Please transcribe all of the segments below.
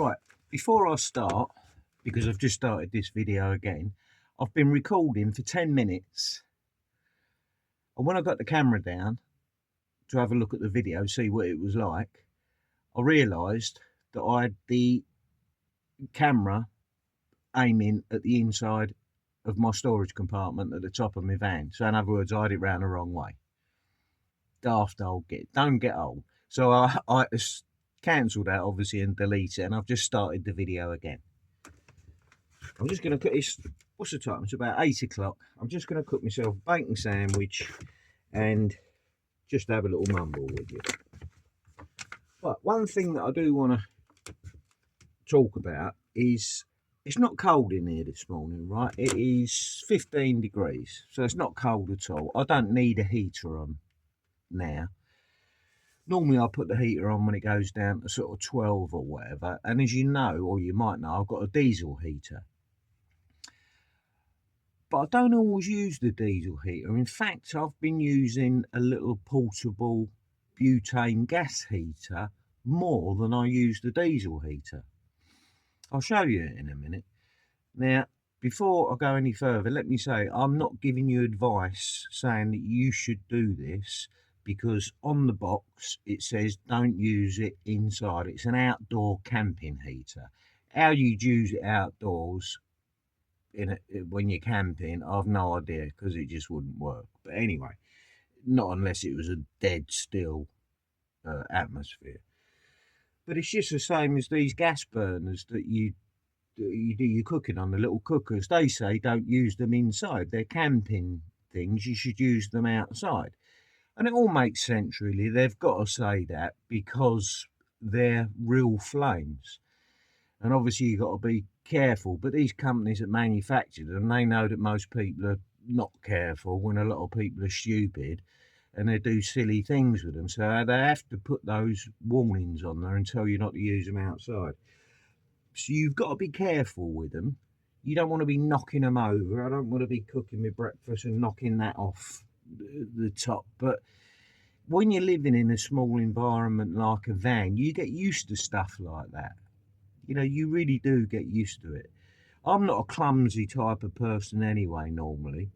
Right, before I start, because I've just started this video again, I've been recording for 10 minutes. And when I got the camera down to have a look at the video, see what it was like, I realised that I had the camera aiming at the inside of my storage compartment at the top of my van. So in other words, I had it round the wrong way. Daft old git, don't get old. So I cancelled that obviously and delete it, and I've just started the video again. I'm just going to cook this. What's the time? It's about 8 o'clock. I'm just going to cook myself a bacon sandwich and just have a little mumble with you. But one thing that I do want to talk about is it's not cold in here this morning, right? It is 15 degrees, so it's not cold at all. I don't need a heater on now. Normally I put the heater on when it goes down to sort of 12 or whatever, and as you know, or you might know, I've got a diesel heater. But I don't always use the diesel heater. In fact, I've been using a little portable butane gas heater more than I use the diesel heater. I'll show you it in a minute. Now, before I go any further, let me say I'm not giving you advice saying that you should do this, because on the box it says don't use it inside. It's an outdoor camping heater. How you'd use it outdoors when you're camping, I've no idea, because it just wouldn't work. But anyway, not unless it was a dead still atmosphere. But it's just the same as these gas burners that you do your cooking on, the little cookers. They say don't use them inside. They're camping things. You should use them outside. And it all makes sense, really. They've got to say that because they're real flames. And obviously you've got to be careful. But these companies that manufacture them, they know that most people are not careful, when a lot of people are stupid and they do silly things with them. So they have to put those warnings on there and tell you not to use them outside. So you've got to be careful with them. You don't want to be knocking them over. I don't want to be cooking my breakfast and knocking that off the top. But when you're living in a small environment like a van, you get used to stuff like that. You know, you really do get used to it. I'm not a clumsy type of person anyway, normally.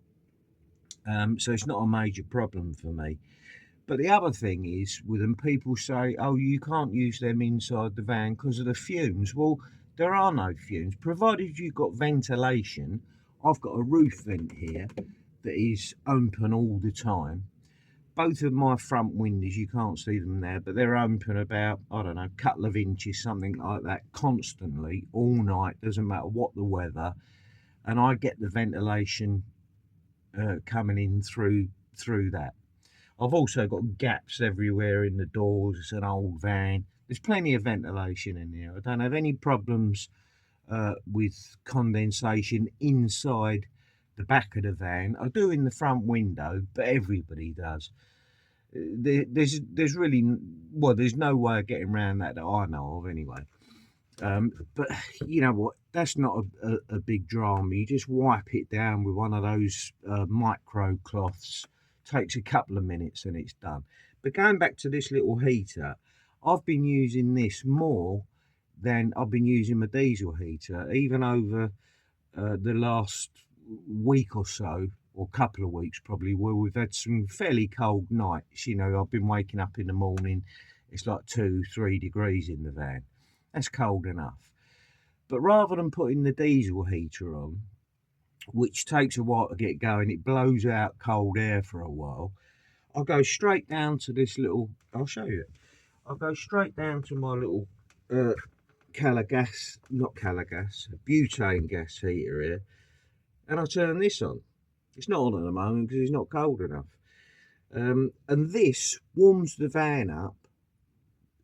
So it's not a major problem for me. But the other thing is, with them, people say, oh, you can't use them inside the van because of the fumes. Well, there are no fumes, provided you've got ventilation. I've got a roof vent here that is open all the time. Both of my front windows, you can't see them there, but they're open about, I don't know, a couple of inches, something like that, constantly, all night, doesn't matter what the weather. And I get the ventilation coming in through that. I've also got gaps everywhere in the doors. It's an old van. There's plenty of ventilation in here. I don't have any problems with condensation inside the back of the van. I do in the front window, but everybody does. There's really, well, there's no way of getting around that I know of anyway. But you know what, that's not a big drama. You just wipe it down with one of those micro cloths. Takes a couple of minutes and it's done. But going back to this little heater, I've been using this more than I've been using my diesel heater, even over the last week or so, or couple of weeks probably, where we've had some fairly cold nights. You know, I've been waking up in the morning, it's like 2-3 degrees in the van. That's cold enough. But rather than putting the diesel heater on, which takes a while to get going, it blows out cold air for a while, I'll go straight down to this little, I'll show you, I'll go straight down to my little butane gas heater here, and I'll turn this on. It's not on at the moment because it's not cold enough. And this warms the van up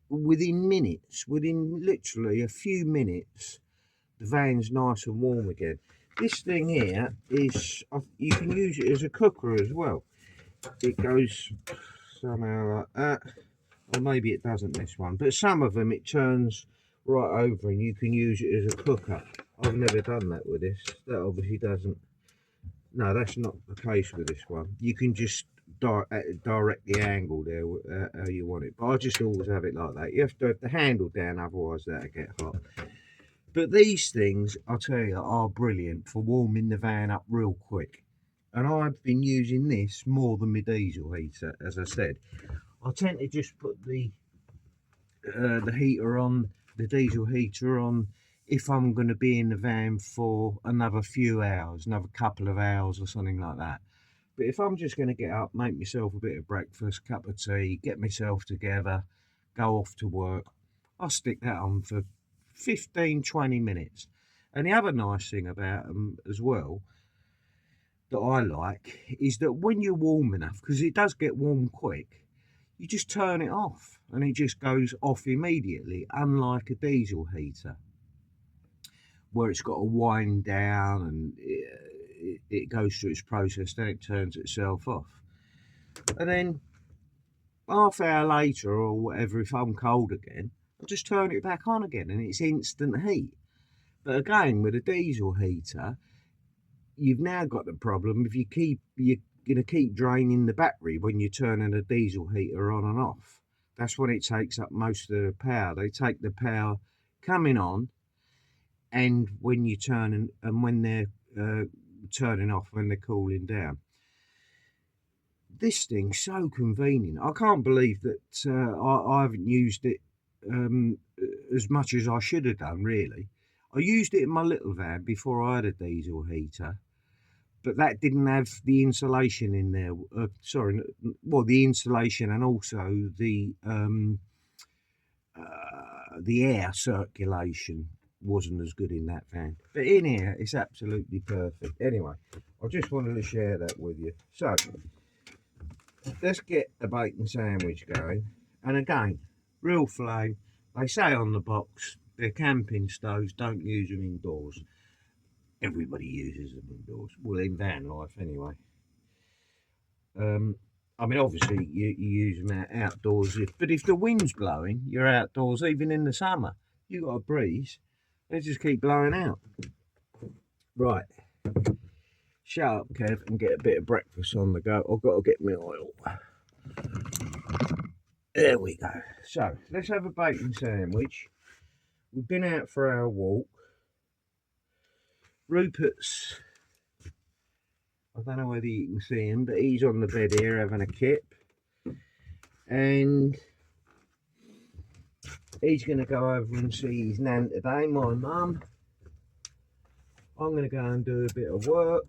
within minutes, within literally a few minutes. The van's nice and warm again. This thing here is, you can use it as a cooker as well. It goes somehow like that, or maybe it doesn't, this one, but some of them it turns right over and you can use it as a cooker. I've never done that with this. That obviously doesn't, no, that's not the case with this one. You can just directly angled there how you want it, but I just always have it like that. You have to have the handle down, otherwise that'll get hot. But these things, I tell you, are brilliant for warming the van up real quick. And I've been using this more than my diesel heater, as I said. I tend to just put the heater on, the diesel heater on, if I'm going to be in the van for another few hours, another couple of hours or something like that. But if I'm just going to get up, make myself a bit of breakfast, cup of tea, get myself together, go off to work, I'll stick that on for 15-20 minutes. And the other nice thing about them as well that I like is that when you're warm enough, because it does get warm quick, you just turn it off and it just goes off immediately, unlike a diesel heater where it's got to wind down and it goes through its process, then it turns itself off. And then half hour later or whatever, if I'm cold again, I'll just turn it back on again and it's instant heat. But again, with a diesel heater, you've now got the problem if you're going to keep draining the battery when you're turning a diesel heater on and off. That's when it takes up most of the power. They take the power coming on and when you're turning, and when they're turning off, when they're cooling down. This thing's so convenient. I can't believe that I haven't used it as much as I should have done, really. I used it in my little van before I had a diesel heater, but that didn't have the insulation in there. The insulation and also the air circulation wasn't as good in that van. But in here, it's absolutely perfect. Anyway, I just wanted to share that with you. So, let's get a bacon sandwich going. And again, real flame. They say on the box, they're camping stoves, don't use them indoors. Everybody uses them indoors. Well, in van life anyway. I mean, obviously, you use them outdoors. But if the wind's blowing, you're outdoors, even in the summer. You've got a breeze. They just keep blowing out. Right. Shut up, Kev, and get a bit of breakfast on the go. I've got to get my oil. There we go. So, let's have a bacon sandwich. We've been out for our walk. Rupert's, I don't know whether you can see him, but he's on the bed here having a kip. And he's going to go over and see his nan today, my mum. I'm going to go and do a bit of work.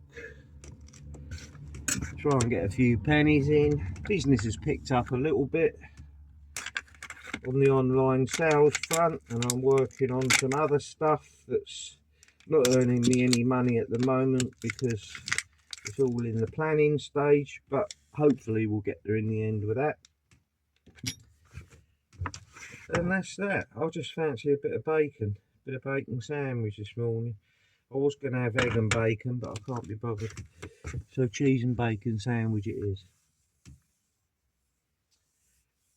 Try and get a few pennies in. Business has picked up a little bit on the online sales front, and I'm working on some other stuff that's not earning me any money at the moment because it's all in the planning stage, but hopefully we'll get there in the end with that. And that's that. I just fancy a bit of bacon sandwich this morning. I was going to have egg and bacon, but I can't be bothered. So cheese and bacon sandwich it is.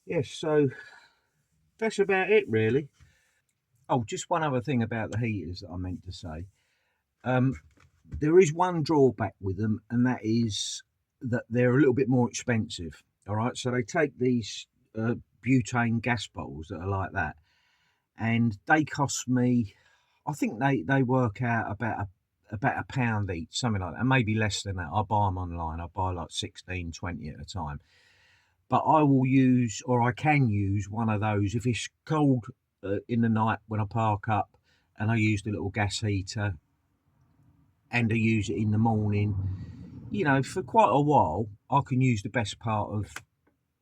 Yes, so that's about it really. Oh, just one other thing about the heaters that I meant to say. There is one drawback with them, and that is that they're a little bit more expensive. All right, so they take these butane gas bottles that are like that, and they cost me, I think they work out about a pound each, something like that, and maybe less than that. I buy them online. I buy like 16, 20 at a time. But I will use, or I can use one of those if it's cold in the night when I park up, and I use the little gas heater, and I use it in the morning. You know, for quite a while, I can use the best part of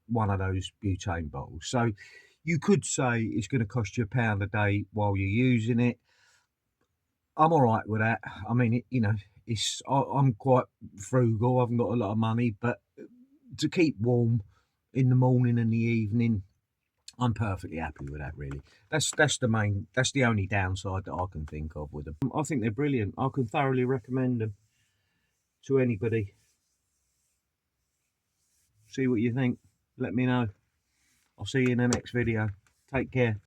one of those butane bottles. So you could say it's going to cost you £1 a day while you're using it. I'm all right with that. I mean, I'm quite frugal. I haven't got a lot of money, but to keep warm in the morning and the evening, I'm perfectly happy with that. Really, that's the only downside that I can think of with them. I think they're brilliant. I can thoroughly recommend them to anybody. See what you think. Let me know. I'll see you in the next video. Take care.